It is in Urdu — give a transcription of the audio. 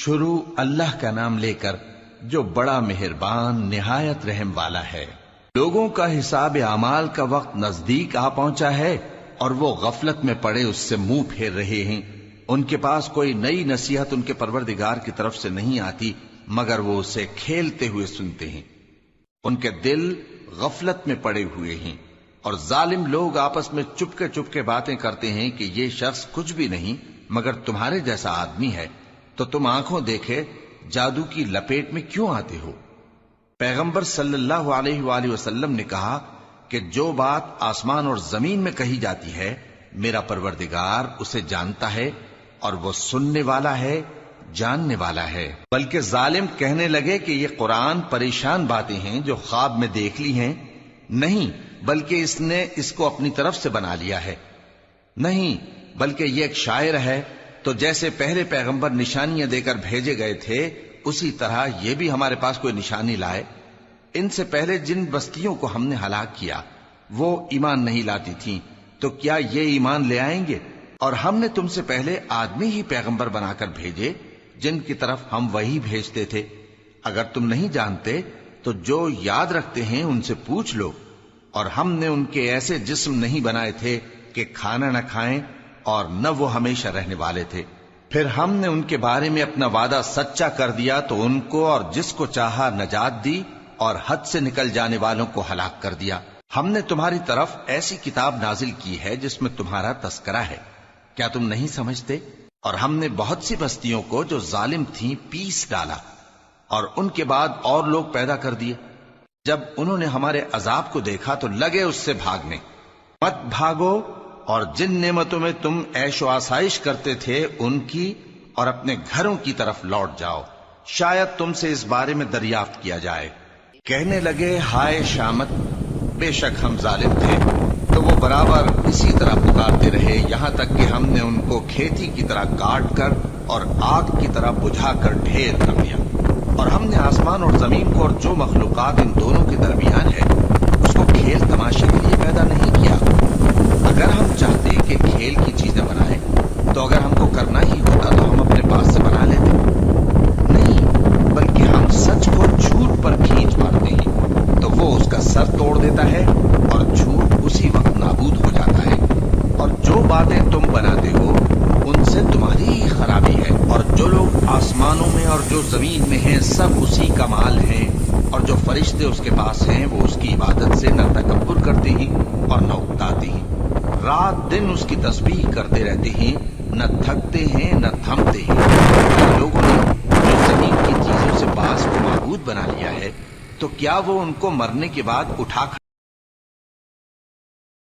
شروع اللہ کا نام لے کر جو بڑا مہربان نہایت رحم والا ہے۔ لوگوں کا حساب اعمال کا وقت نزدیک آ پہنچا ہے اور وہ غفلت میں پڑے اس سے منہ پھیر رہے ہیں۔ ان کے پاس کوئی نئی نصیحت ان کے پروردگار کی طرف سے نہیں آتی مگر وہ اسے کھیلتے ہوئے سنتے ہیں۔ ان کے دل غفلت میں پڑے ہوئے ہیں اور ظالم لوگ آپس میں چپکے باتیں کرتے ہیں کہ یہ شخص کچھ بھی نہیں مگر تمہارے جیسا آدمی ہے، تو تم آنکھوں دیکھے جادو کی لپیٹ میں کیوں آتے ہو؟ پیغمبر صلی اللہ علیہ وآلہ وسلم نے کہا کہ جو بات آسمان اور زمین میں کہی جاتی ہے میرا پروردگار اسے جانتا ہے اور وہ سننے والا ہے، جاننے والا ہے۔ بلکہ ظالم کہنے لگے کہ یہ قرآن پریشان باتیں ہیں جو خواب میں دیکھ لی ہیں، نہیں بلکہ اس نے اس کو اپنی طرف سے بنا لیا ہے، نہیں بلکہ یہ ایک شاعر ہے۔ تو جیسے پہلے پیغمبر نشانیاں دے کر بھیجے گئے تھے اسی طرح یہ بھی ہمارے پاس کوئی نشانی لائے۔ ان سے پہلے جن بستیوں کو ہم نے ہلاک کیا وہ ایمان نہیں لاتی تھیں، تو کیا یہ ایمان لے آئیں گے؟ اور ہم نے تم سے پہلے آدمی ہی پیغمبر بنا کر بھیجے جن کی طرف ہم وہی بھیجتے تھے۔ اگر تم نہیں جانتے تو جو یاد رکھتے ہیں ان سے پوچھ لو۔ اور ہم نے ان کے ایسے جسم نہیں بنائے تھے کہ کھانا نہ کھائیں اور نہ وہ ہمیشہ رہنے والے تھے۔ پھر ہم نے ان کے بارے میں اپنا وعدہ سچا کر دیا تو ان کو اور جس کو چاہا نجات دی اور حد سے نکل جانے والوں کو ہلاک کر دیا۔ ہم نے تمہاری طرف ایسی کتاب نازل کی ہے جس میں تمہارا تذکرہ ہے، کیا تم نہیں سمجھتے؟ اور ہم نے بہت سی بستیوں کو جو ظالم تھیں پیس ڈالا اور ان کے بعد اور لوگ پیدا کر دیے۔ جب انہوں نے ہمارے عذاب کو دیکھا تو لگے اس سے بھاگنے۔ مت بھاگو اور جن نعمتوں میں تم عیش و آسائش کرتے تھے ان کی اور اپنے گھروں کی طرف لوٹ جاؤ، شاید تم سے اس بارے میں دریافت کیا جائے۔ کہنے لگے ہائے شامت، بے شک ہم ظالم تھے۔ تو وہ برابر اسی طرح پکارتے رہے یہاں تک کہ ہم نے ان کو کھیتی کی طرح کاٹ کر اور آگ کی طرح بجھا کر ڈھیر کر دیا۔ اور ہم نے آسمان اور زمین کو اور جو مخلوقات ان دونوں کے درمیان ہے اس کو کھیل تماشے کے لیے پیدا نہیں کیا۔ اگر ہم چاہتے کہ کھیل کی چیزیں بنائیں تو اگر ہم کو کرنا ہی ہوتا تو ہم اپنے پاس سے بنا لیتے، نہیں بلکہ ہم سچ کو جھوٹ پر کھینچ مارتے ہیں تو وہ اس کا سر توڑ دیتا ہے اور جھوٹ اسی وقت نابود ہو جاتا ہے۔ اور جو باتیں تم بناتے ہو ان سے تمہاری ہی خرابی ہے۔ اور جو لوگ آسمانوں میں اور جو زمین میں ہیں سب اسی کا مال ہیں، اور جو فرشتے اس کے پاس ہیں وہ اس کی عبادت سے نہ تکبر کرتے ہیں اور نہ اکتاتے ہیں، رات دن اس کی تسبیح کرتے رہتے ہیں، نہ تھکتے ہیں نہ تھمتے ہیں۔ ان لوگوں نے جو زمین کی چیزوں سے باز کو معبود بنا لیا ہے تو کیا وہ ان کو مرنے کے بعد اٹھا